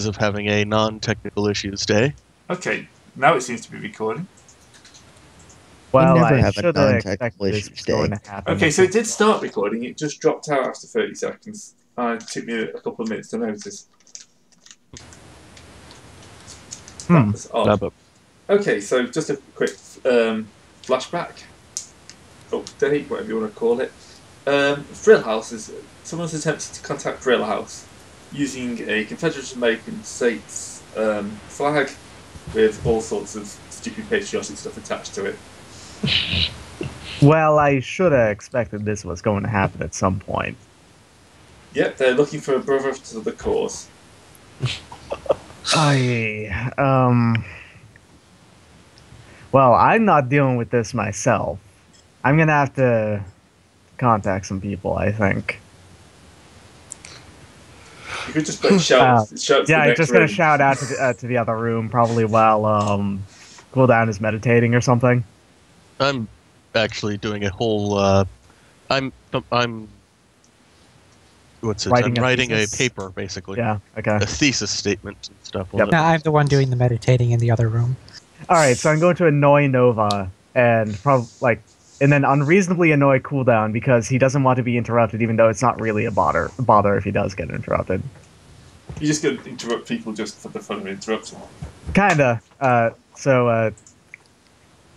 of having a non-technical issues day. Okay, now it seems to be recording. Well, never I have a should have non-technical expected this issues was going day. to happen. Okay, so it did start recording, it just dropped out after 30 seconds. It took me a couple of minutes to notice. That was odd. Okay, so just a quick flashback. Update, whatever you want to call it. Thrill House is... Someone's attempted to contact Thrill House using a Confederate American States flag with all sorts of stupid patriotic stuff attached to it. Well, I should have expected this was going to happen at some point. Yep, they're looking for a brother to the cause. Well, I'm not dealing with this myself. I'm gonna have to contact some people, I think. You could just put shout to yeah, the I'm just gonna shout out to the other room, probably while Cooldown is meditating or something. I'm actually doing a whole. I'm what's it? Writing I'm a writing a thesis? paper, basically. Yeah. Okay. A thesis statement and stuff. Yep. No, I'm the one doing the meditating in the other room. All right, so I'm going to annoy Nova and and then unreasonably annoy Cooldown because he doesn't want to be interrupted, even though it's not really a bother if he does get interrupted. You're just going to interrupt people just for the fun of interrupting. Kinda.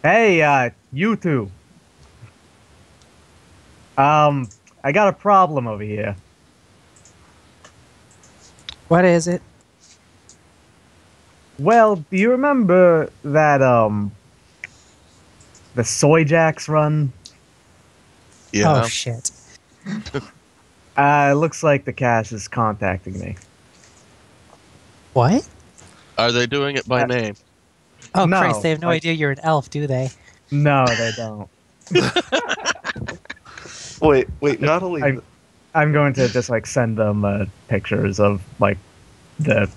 Hey, you two. I got a problem over here. What is it? Well, do you remember that, the Soy Jacks run? Yeah. Oh, shit. Looks like the cache is contacting me. What? Are they doing it by name? Oh, No, Christ, they have no idea you're an elf, do they? No, they don't. Wait, not only... I'm going to just, send them, pictures of, the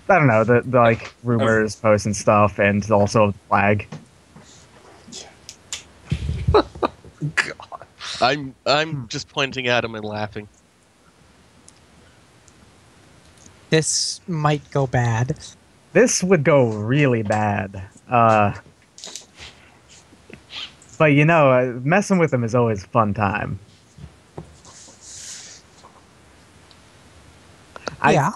rumors, posts and stuff, and also the flag. God. I'm just pointing at him and laughing. This might go bad. This would go really bad. But messing with them is always a fun time. Yeah.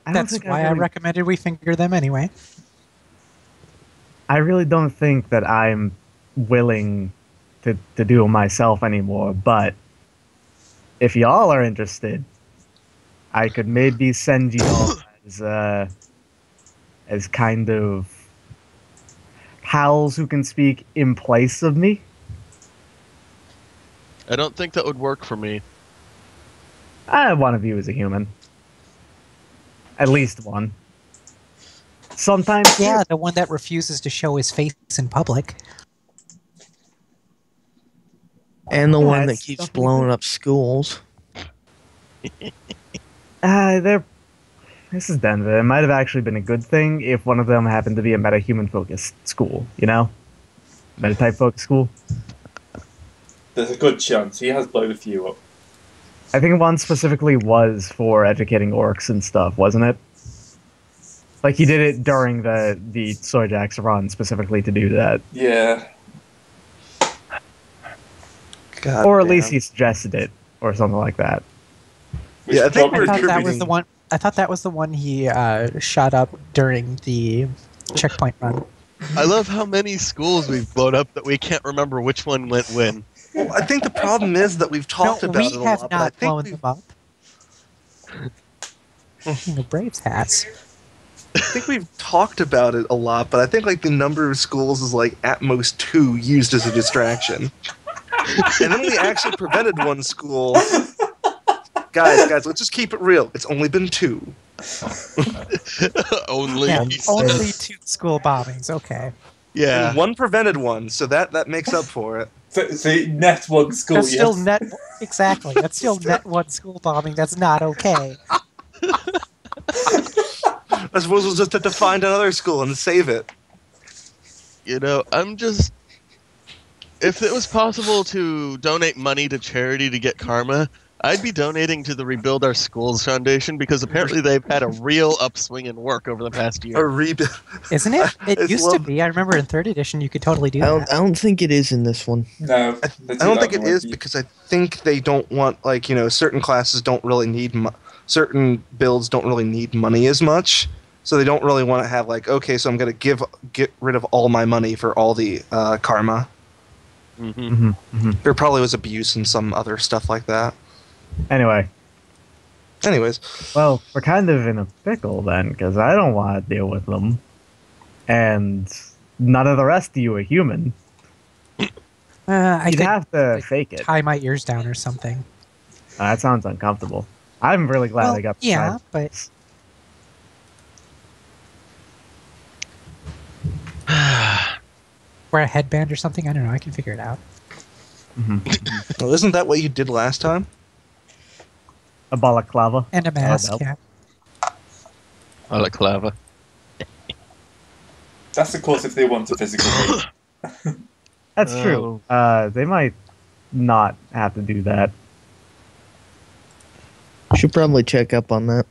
That's why I recommended we finger them anyway. I really don't think that I'm willing to do it myself anymore, but if y'all are interested, I could maybe send you all as kind of pals who can speak in place of me. I don't think that would work for me. I want to view as a human. At least one. Sometimes... Yeah, the one that refuses to show his face in public. And the one that keeps blowing up schools. This is Denver. It might have actually been a good thing if one of them happened to be a meta-human-focused school, Meta-type focused school. There's a good chance. He has blown a few up. I think one specifically was for educating orcs and stuff, wasn't it? He did it during the Soyjax run specifically to do that. Yeah. God or at damn. least he suggested it, or something like that. Yeah, I think I thought that was the one. I thought that was the one he shot up during the checkpoint run. I love how many schools we've blown up that we can't remember which one went when. Well, I think the problem is that we've talked about it a lot. We have but I not think blown them up. Braves hats. I think we've talked about it a lot, but I think the number of schools is at most 2 used as a distraction. And then we actually prevented one school. Guys, let's just keep it real. It's only been 2. Only. Yeah, only 2 school bombings. Okay. Yeah. And 1 prevented one, so that makes up for it. So net 1 school. That's still yes. net. Exactly. That's still net 1 school bombing. That's not okay. I suppose we'll just have to find another school and save it. I'm just... If it was possible to donate money to charity to get karma, I'd be donating to the Rebuild Our Schools Foundation because apparently they've had a real upswing in work over the past A year. rebuild. Isn't it? It I used to be. I remember in 3rd edition you could totally do that. I don't think it is in this one. No, I don't think it is because I think they don't want certain classes don't really need certain builds don't really need money as much, so they don't really want to have okay, so I'm going to get rid of all my money for all the karma. There probably was abuse and some other stuff like that. Anyways, well, we're kind of in a pickle then, because I don't want to deal with them, and none of the rest of you are human. You'd have to fake it. Tie my ears down or something. That sounds uncomfortable. I'm really glad I got. Yeah, but wear a headband or something. I don't know. I can figure it out. Well, isn't that what you did last time? A balaclava And a mask. Yeah. Balaclava. That's of course if they want a physical mate. That's true. They might not have to do that. Should probably check up on that.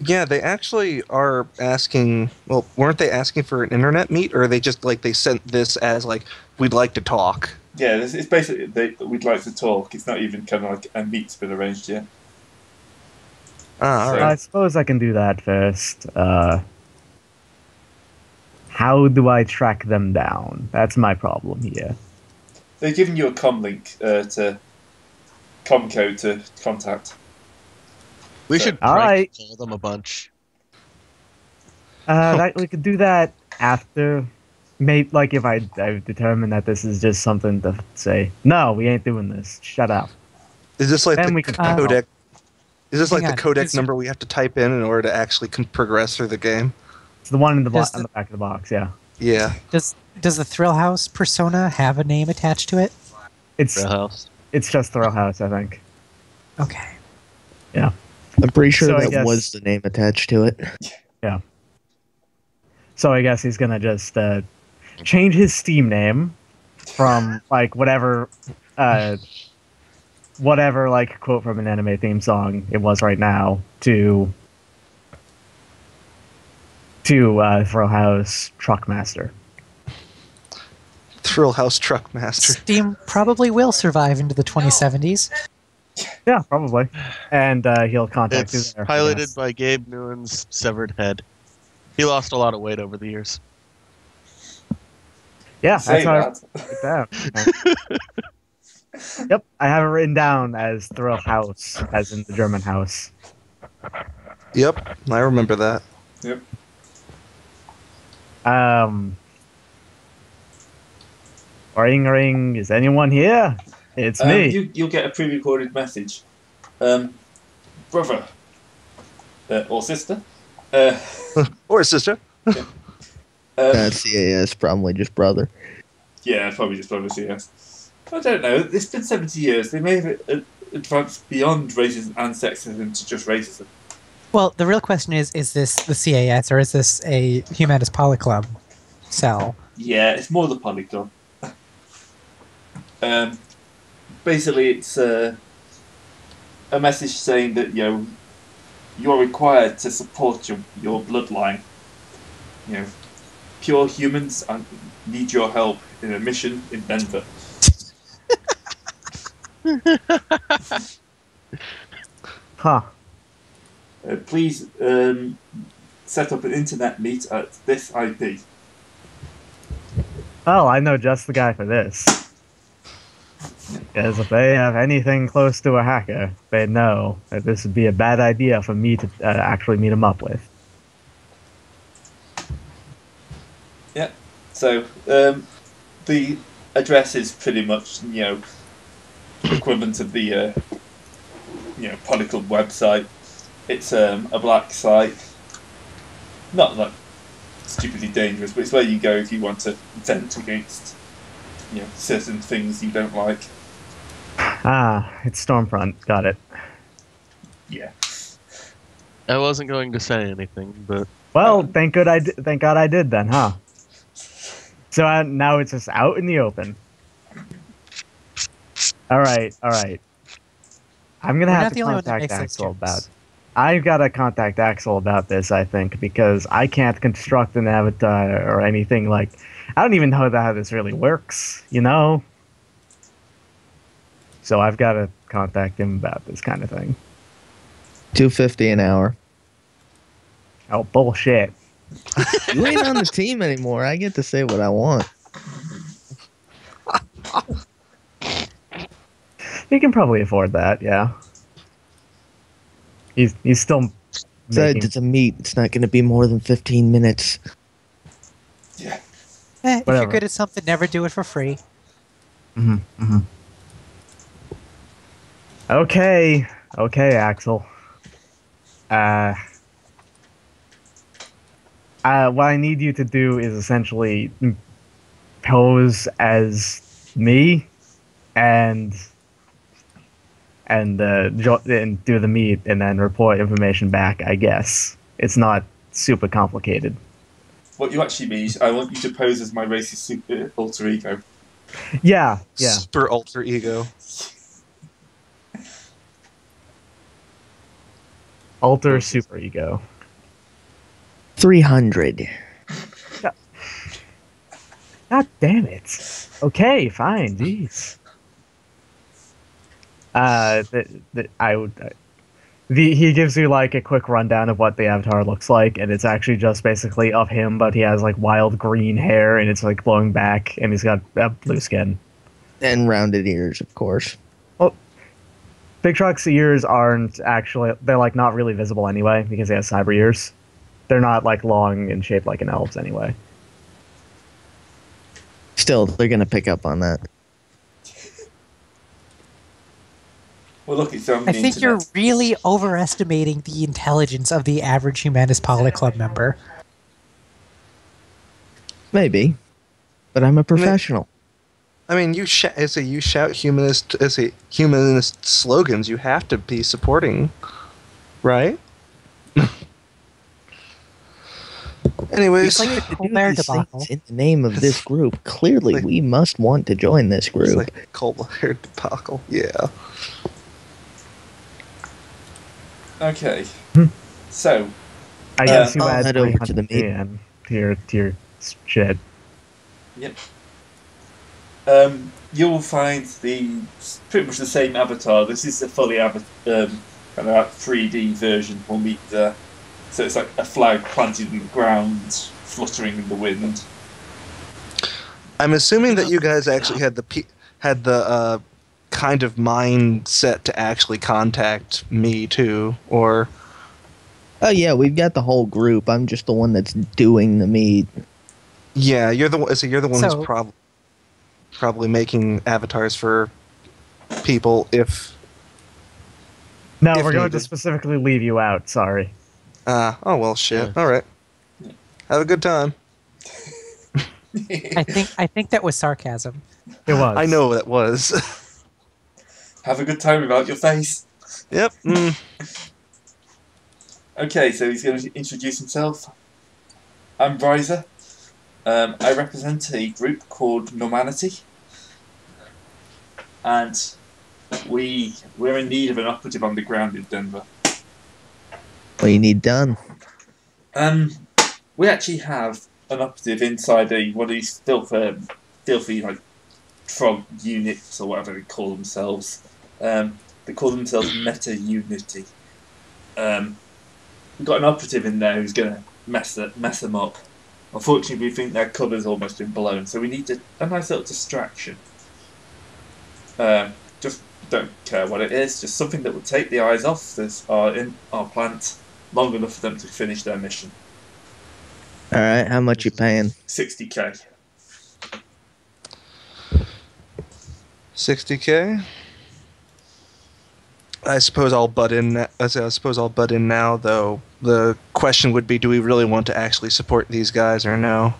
Yeah, they actually are asking. Well, weren't they asking for an internet meet, or are they just they sent this as we'd like to talk? Yeah, it's basically we'd like to talk. It's not even kind of like a meet's been arranged yet. Ah, all So- right. I suppose I can do that first. How do I track them down? That's my problem here. They've given you a com link to com code to contact. We should All prank right. call them a bunch. That we could do that after. Maybe if I've determined that this is just something to say. No, we ain't doing this. Shut up. Is this like Then the we can- codec? Is this Hang the on, codec is- number we have to type in order to actually progress through the game? It's the one in the Does on the back of the box. Yeah, Yeah. Does the Thrill House persona have a name attached to it? it's Real house. just Thrill House, I think. Okay. I'm pretty sure So I that guess- was the name attached to it. So I guess he's gonna just change his Steam name from whatever quote from an anime theme song it was right now to Thrill House Truckmaster. Thrill House Truckmaster. Steam probably will survive into the 2070s. Yeah, probably. And he'll contact you It's there. piloted Yes. by Gabe Nguyen's severed head. He lost a lot of weight over the years. Yeah, Say that's how that. I wrote it down. Yep, I have it written down as Thrill House, as in the German house. Yep, I remember that. Yep. Ring ring, is anyone here? It's me. You'll get a pre-recorded message. Brother. Or sister. Or sister. CAS, probably just brother. Yeah, probably just brother, yes. I don't know. It's been 70 years. They may have advanced beyond racism and sexism to just racism. Well, the real question is this the CAS or is this a Humanist Polyclub cell? Yeah, it's more the polygon. Basically, it's a message saying that you're required to support your bloodline. Pure humans need your help in a mission in Denver. Huh. Please set up an internet meet at this IP. Oh, I know just the guy for this. Because if they have anything close to a hacker, they know that this would be a bad idea for me to actually meet him up with. Yeah. So the address is pretty much equivalent of the Polyclub website. It's a black site, not like stupidly dangerous, but it's where you go if you want to vent against certain things you don't like. Ah, it's Stormfront. Got it. Yeah. I wasn't going to say anything, but Well, thank God I did then, huh? So now it's just out in the open. All right. I'm gonna We're have not to the only one that contact makes those Axel jokes. about. I've got to contact Axel about this. I think because I can't construct an avatar or anything like. I don't even know how this really works. You know. So I've got to contact him about this kind of thing. $250 an hour. Oh bullshit! You ain't on the team anymore. I get to say what I want. He can probably afford that. Yeah. He's still Besides, making. it's a meet. It's not going to be more than 15 minutes. Yeah. If Whatever. you're good at something, never do it for free. Okay, Axel. What I need you to do is essentially pose as me, and and do the meet, and then report information back. I guess it's not super complicated. What you actually mean is I want you to pose as my racist super alter ego. Yeah. Super alter ego. Alter super ego. 300. God damn it. Okay, fine. Jeez. He gives you like a quick rundown of what the avatar looks like, and it's actually just basically of him, but he has like wild green hair, and it's like blowing back, and he's got blue skin. And rounded ears, of course. Well, Big Truck's ears aren't actually, they're like not really visible anyway, because he has cyber ears. They're not like long and shaped like an elf's anyway. Still, they're going to pick up on that. Well, look, it's on the I think internet. you're really overestimating the intelligence of the average Humanist Poly Club member. Maybe. But I'm a professional. I mean, you shout humanist slogans. You have to be supporting, right? Anyways, It's like the To do Colbert these debacle. things in the name of this group, clearly we must want to join this it's group. like Colbert debacle. Yeah. Okay. So, I guess you I'll add head over to the 300 meet. in to your shit. yep. You'll find pretty much the same avatar. This is a fully kind of like 3D version. We'll meet there. So it's like a flag planted in the ground, fluttering in the wind. I'm assuming that you guys actually had the kind of mindset to actually contact me too, or Oh yeah, we've got the whole group. I'm just the one that's doing the meet. yeah, you're the one. So you're the one So- who's probably making avatars for people. If No, If we're going to needed. specifically leave you out. Sorry. oh well, shit. All right, have a good time. I think that was sarcasm. It was. I know that was. Have a good time without your face. Yep. Okay, so he's going to introduce himself. I'm Bryza. I represent a group called Normality. And we're in need of an operative on the ground in Denver. What do you need done? We actually have an operative inside one of these filthy like frog units or whatever they call themselves. They call themselves Meta Unity. We've got an operative in there who's going to mess them up. Unfortunately, we think their cover's almost been blown, so we need a nice little distraction. Just don't care what it is, just something that will take the eyes off in our plant long enough for them to finish their mission. All right, how much you paying? 60k. 60K. I suppose I'll butt in. I suppose I'll butt in now, though. The question would be: do we really want to actually support these guys, or no?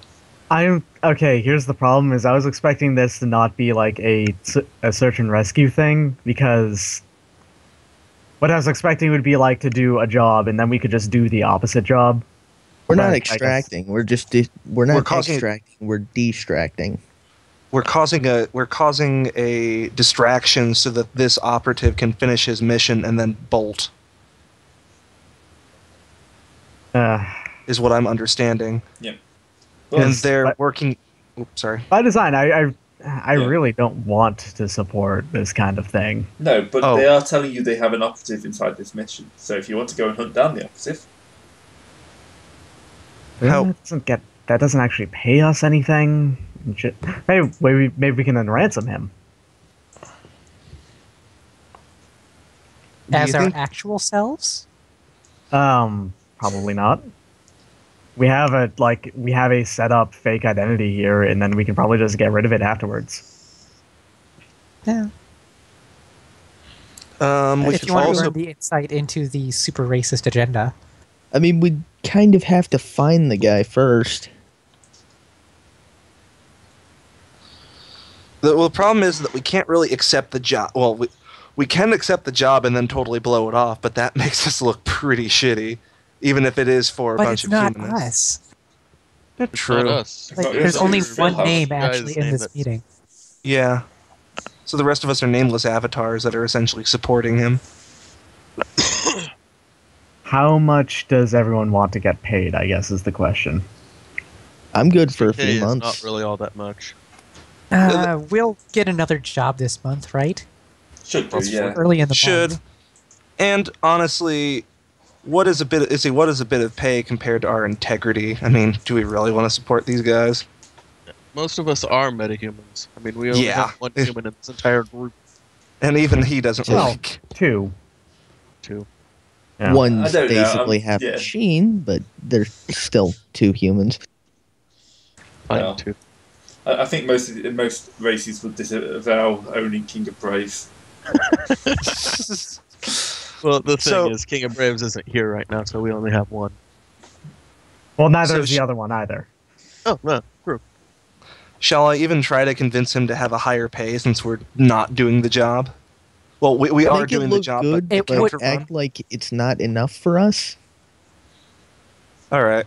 Okay. Here's the problem: is I was expecting this to not be like a search and rescue thing, because what I was expecting would be like to do a job and then we could just do the opposite job. We're But not I guess- extracting. We're not causing- extracting. We're distracting. we're causing a distraction so that this operative can finish his mission and then bolt. Is what I'm understanding. Yeah. And they're working. Oops, sorry. By design, I really don't want to support this kind of thing. No, but they are telling you they have an operative inside this mission. So if you want to go and hunt down the operative, that doesn't actually pay us anything. Maybe we can then ransom him. As our actual selves? Probably not. We have a set up fake identity here, and then we can probably just get rid of it afterwards. Yeah. If you want to learn the insight into the super racist agenda. I mean, we kind of have to find the guy first. The problem is that we can't really accept the job. Well, we can accept the job and then totally blow it off, but that makes us look pretty shitty, even if it is for a bunch of humanists. But it's not us. That's true. Not us. There's only one name actually in this meeting. Yeah. So the rest of us are nameless avatars that are essentially supporting him. How much does everyone want to get paid, I guess, is the question. I'm good for a few months. Not really all that much. We'll get another job this month, right? Should do, yeah. Early in the month. And honestly, what is a bit of pay compared to our integrity? I mean, do we really want to support these guys? Most of us are metahumans. I mean, we only have one human in this entire group. And even he doesn't like... Two. Yeah. One's basically half machine, but they're still two humans. Two. I think most races would disavow owning King of Braves. Well, the thing is, King of Braves isn't here right now, so we only have one. Well, neither is the other one either. Oh, no, true. Shall I even try to convince him to have a higher pay since we're not doing the job? Well, we are doing the job, good, but it would act like it's not enough for us. All right.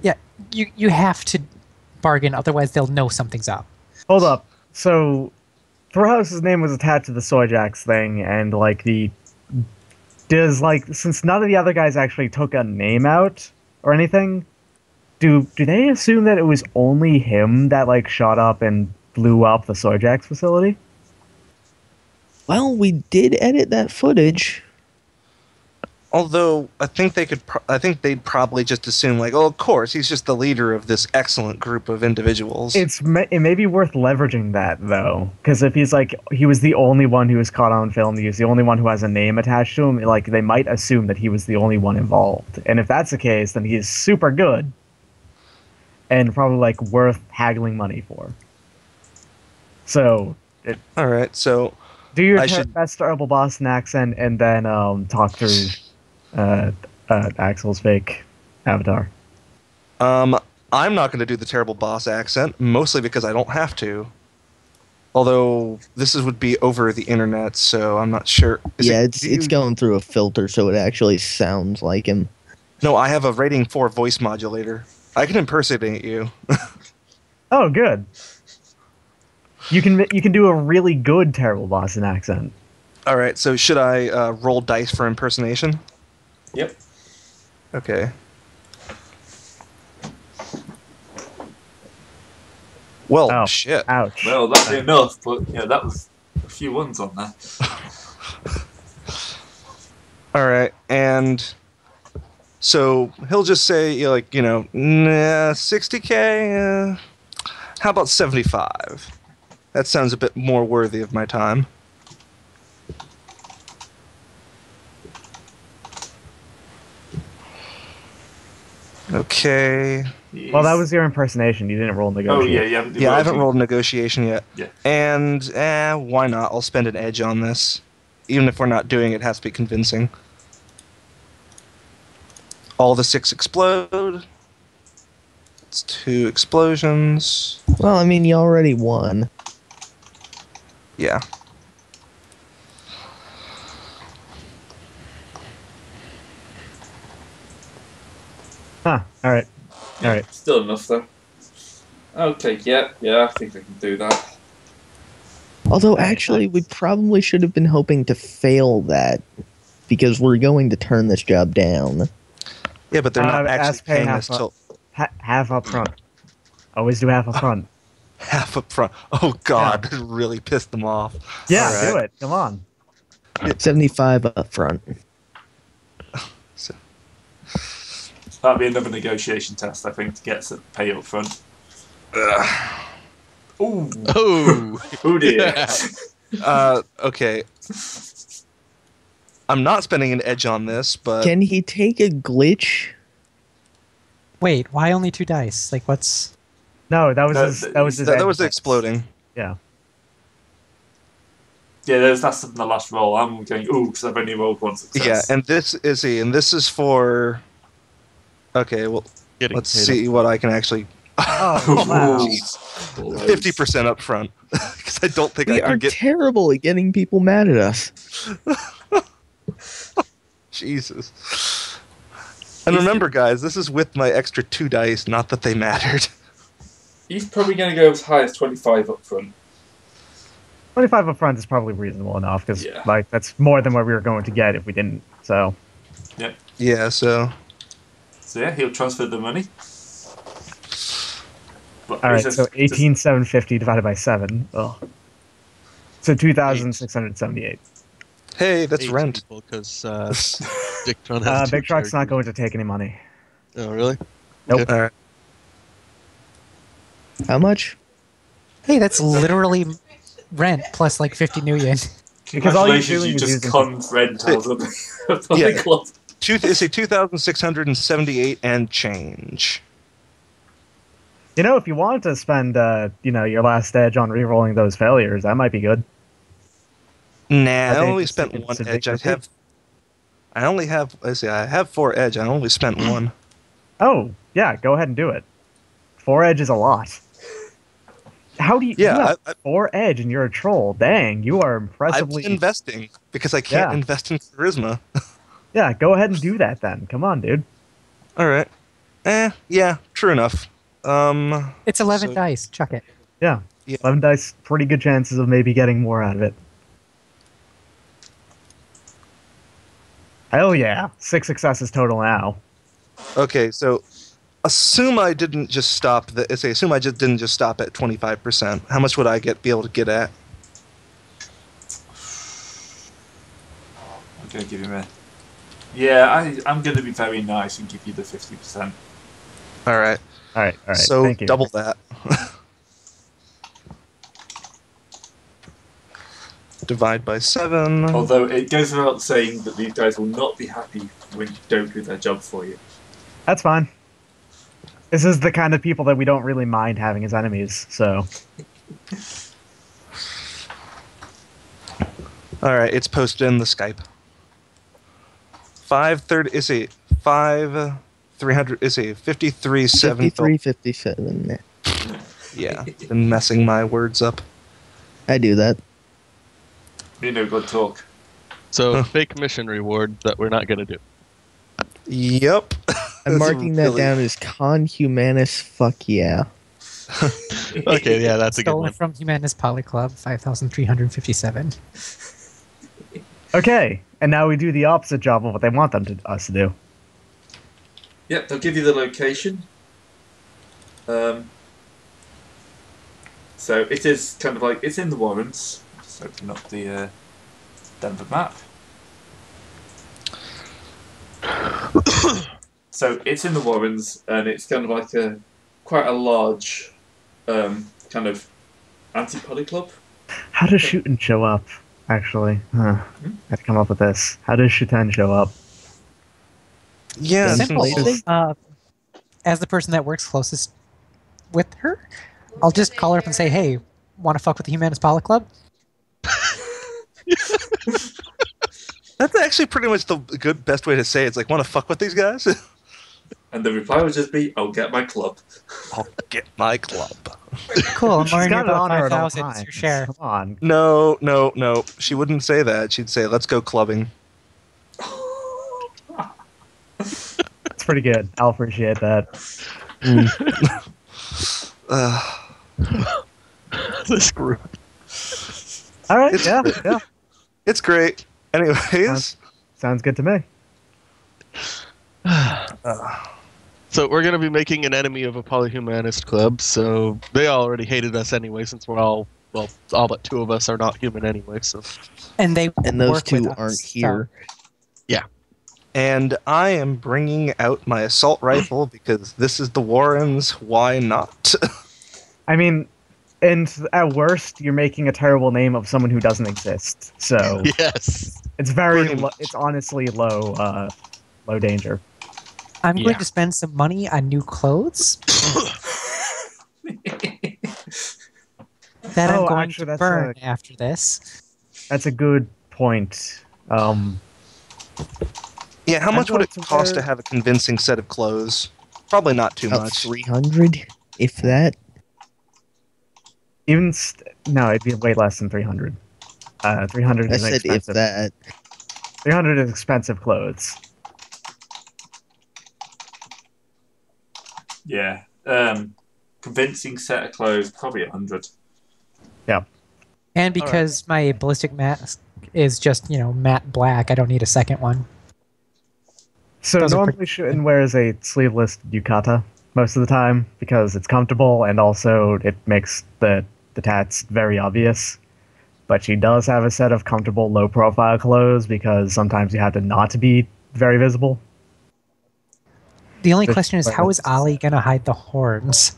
Yeah, you have to bargain, otherwise they'll know something's up. Hold up. So, Throwhouse's name was attached to the Soyjax thing, and since none of the other guys actually took a name out or anything, do they assume that it was only him that shot up and blew up the Soyjax facility? Well, we did edit that footage. Although I think they'd probably just assume of course he's just the leader of this excellent group of individuals. It may be worth leveraging that though, because if he's he was the only one who was caught on film, he was the only one who has a name attached to him. They might assume that he was the only one involved, and if that's the case, then he's super good, and probably worth haggling money for. So, all right, so do your best terrible Boston accent, and then talk through Axel's fake avatar. I'm not going to do the terrible boss accent, mostly because I don't have to. Although this would be over the internet, so I'm not sure. It's going through a filter, so it actually sounds like him. No, I have a rating 4 voice modulator. I can impersonate you. Oh, good. You can do a really good terrible Boston accent. All right, so should I roll dice for impersonation? Yep. Okay. Well, shit. Ouch. Well, that'd be enough, but that was a few ones on that. All right, and so he'll just say, nah, 60K. How about 75? That sounds a bit more worthy of my time. Okay. Well, that was your impersonation. You didn't roll negotiation. Oh, yeah. I haven't rolled negotiation yet. Yeah. And, why not? I'll spend an edge on this. Even if we're not doing it, it has to be convincing. All the 6 explode. It's 2 explosions. Well, I mean, you already won. Yeah. Huh. All right. Still enough, though. Okay, yeah, I think I can do that. Although, actually, we probably should have been hoping to fail that, because we're going to turn this job down. Yeah, but they're not actually paying us till... half up front. Always do half up front. Half up front. Oh, God, yeah. Really pissed them off. Yeah, right. Do it. Come on. 75 up front. So. That'll be another negotiation test, I think, to get to pay up front. Ooh. Oh dear. Okay. I'm not spending an edge on this, but... Can he take a glitch? Wait, why only 2 dice? Like, what's... No, that was exploding. Yeah. Yeah, that's the last roll. I'm going, ooh, because I've only rolled one success. Yeah, and this is for... Okay, well, let's see what I can actually... Oh, wow. 50% up front. Because I don't think I can get... We are terrible at getting people mad at us. Jesus. And remember, guys, this is with my extra 2 dice, not that they mattered. He's probably going to go as high as 25 up front. 25 up front is probably reasonable enough, because like that's more than what we were going to get if we didn't, so... Yeah. Yeah, so... So yeah, he'll transfer the money. Alright, so 18,750 divided by 7. Oh. So 2,678. Hey, that's rent. Because Big Truck's not going to take any money. Oh, really? Nope. Okay. All right. How much? Hey, that's literally rent plus like 50 new yen. Because all you're doing you is just conned rent out of the club. It's a 2,678 and change. You know, if you wanted to spend, your last edge on re-rolling those failures, that might be good. Nah, I only spent 1 edge. I only have. Let's see. I have 4 edge. I only spent 1. Oh, yeah. Go ahead and do it. 4 edge is a lot. How do you? Yeah, you 4 edge and you're a troll. Dang, you are impressively I'm investing because I can't invest in charisma. Yeah, go ahead and do that then. Come on, dude. All right. Yeah, true enough. It's 11 dice. Chuck it. Yeah. 11 dice. Pretty good chances of maybe getting more out of it. Hell yeah. 6 successes total now. Okay, so assume I didn't just stop assume I just didn't just stop at 25%. How much would I be able to get at? I'm going to give him a... Yeah, I'm going to be very nice and give you the 50%. All right. So thank you. Double that. Divide by 7. Although it goes without saying that these guys will not be happy when you don't do their job for you. That's fine. This is the kind of people that we don't really mind having as enemies, so... Alright, it's posted in the Skype. 530 is a 300 is a 53.7. 53.57. Yeah, been messing my words up. I do that. You know, good talk. So fake mission reward that we're not gonna do. Yep. I'm marking that down as con humanus. Fuck yeah. Okay, yeah, that's a good one. From Humanus Poly Club, 5,357. Okay, and now we do the opposite job of what they want us to do. Yep, they'll give you the location. So it is kind of like, it's in the Warrens. Just open up the Denver map. So it's in the Warrens, and it's kind of like quite a large kind of anti-poly club. How does Shootin' show up, actually? I have to come up with this. How does Shootin' show up? Yeah, simple. As the person that works closest with her, I'll just call her up and say, "Hey, want to fuck with the Humanus Poly Club?" That's actually pretty much the best way to say it. It's like, want to fuck with these guys? And the reply would just be, "I'll get my club." I'll get my club. Cool, I'm already got it about on her at all 5,000. It's your times. share. Come on. No. She wouldn't say that. She'd say, let's go clubbing. It's pretty good. I'll appreciate that. This group. All right, It's yeah, great. yeah. It's great. Anyways, Sounds good to me. So we're going to be making an enemy of a polyhumanist club, so they already hated us anyway, since we're all but two of us are not human anyway, so... And they And those work with two us, aren't so- here. Yeah. and I am bringing out my assault rifle because this is the Warrens. Why not? I mean, and at worst, you're making a terrible name of someone who doesn't exist. So Yes. it's very, Pretty much. it's honestly low danger. I'm Yeah. going to spend some money on new clothes that I'm Oh, going actually, to that's burn after this. That's a good point. Yeah, how I'm much would going it to cost to wear- have a convincing set of clothes? Probably not too About much. 300, if that. No, it'd be way less than 300. 300 I is said if expensive. that. 300 is expensive clothes. Yeah. Convincing set of clothes, probably 100. And because my ballistic mask is just, matte black, I don't need a second one. So Those are normally pretty- Shuin wears a sleeveless yukata most of the time because it's comfortable and also it makes the tats very obvious. But she does have a set of comfortable low-profile clothes because sometimes you have to not be very visible. The only But- question is, how is Ollie going to hide the horns?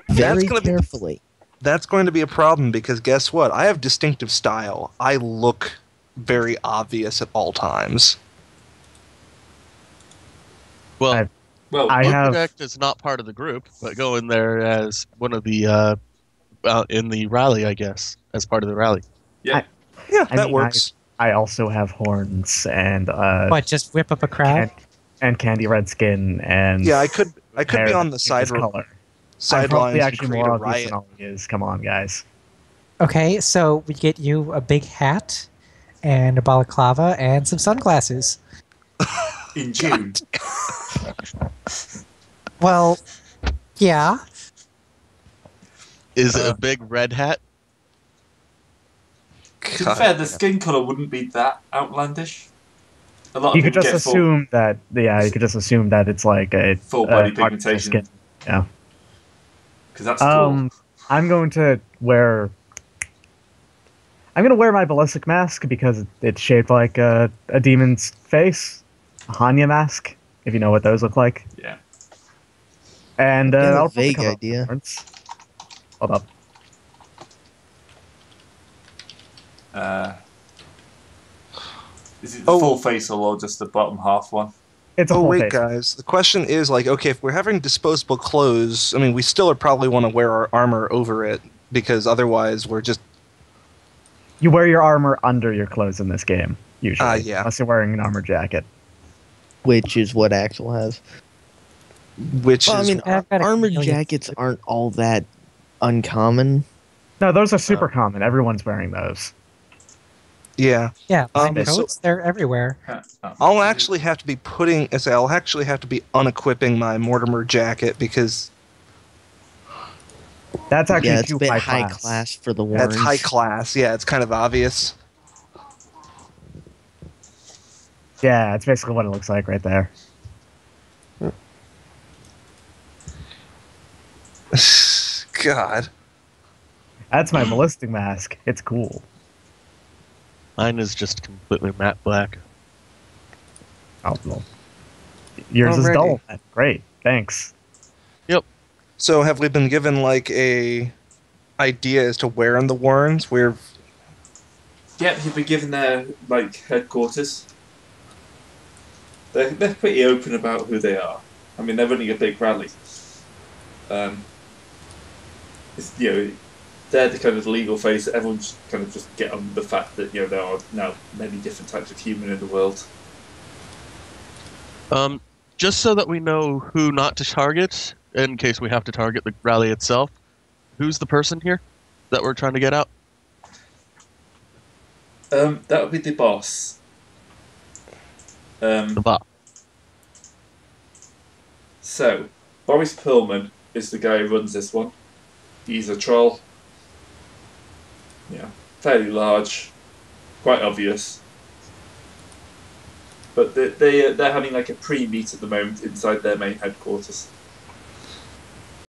Very gonna be- carefully. That's going to be a problem because guess what? I have distinctive style. I look very obvious at all times. Well, Well, I have- Protect is not part of the group, but go in there as one of the, in the rally, I guess, as part of the rally. yeah. Yeah, I that mean, works. I also have horns and What, just whip up a crowd? and candy red skin and Yeah, I could hair be on that the changes color. I'm sidelines probably and actually create more a obvious riot. than Ollie is. Come on, guys. Okay, so we get you a big hat and a balaclava and some sunglasses. In June. Well, yeah. Is it a big red hat? To be God. fair, the skin colour wouldn't be that outlandish. A lot You of could people just get assume that. Yeah, you could just assume that it's like a full body dark pigmentation. skin. Yeah. Because that's cool. I'm going to wear. I'm going to wear my ballistic mask because it's shaped like a demon's face, a Hanya mask, if you know what those look like. Yeah. And I've got a I'll probably vague cover up the idea. horns. Hold up. Is it the full facial or just the bottom half one? It's a Oh whole wait, face. guys. The question is like, okay, if we're having disposable clothes, I mean, we still probably want to wear our armor over it because otherwise we're just You wear your armor under your clothes in this game, usually. Yeah. Unless you're wearing an armor jacket. Which is what Axel has. which Well, I is mean, I've got a armored chameleon. jackets aren't all that uncommon. No, those are super common. Everyone's wearing those. yeah. Yeah, mine so- coats, they're everywhere. I'll actually have to be I'll actually have to be unequipping my Mortimer jacket because That's actually Yeah, it's too a bit high high class. class for the that's Warrens. high class. Yeah, it's kind of obvious. Yeah, it's basically what it looks like right there. God. That's my ballistic mask. It's cool. Mine is just completely matte black. Oh, well. Yours is Alrighty. dull. Great. Thanks. So have we been given like a idea as to where in the Warrens we're Yep, he'd be given their headquarters. They're pretty open about who they are. I mean, they're running a big rally. It's, they're the kind of legal face. Everyone's kind of just get on the fact that there are now many different types of human in the world. Just so that we know who not to target, in case we have to target the rally itself, who's the person here that we're trying to get out? That would be the boss. The bot. So, Boris Perlman is the guy who runs this one. He's a troll. Yeah, fairly large, quite obvious. But they're having like a pre-meet at the moment inside their main headquarters.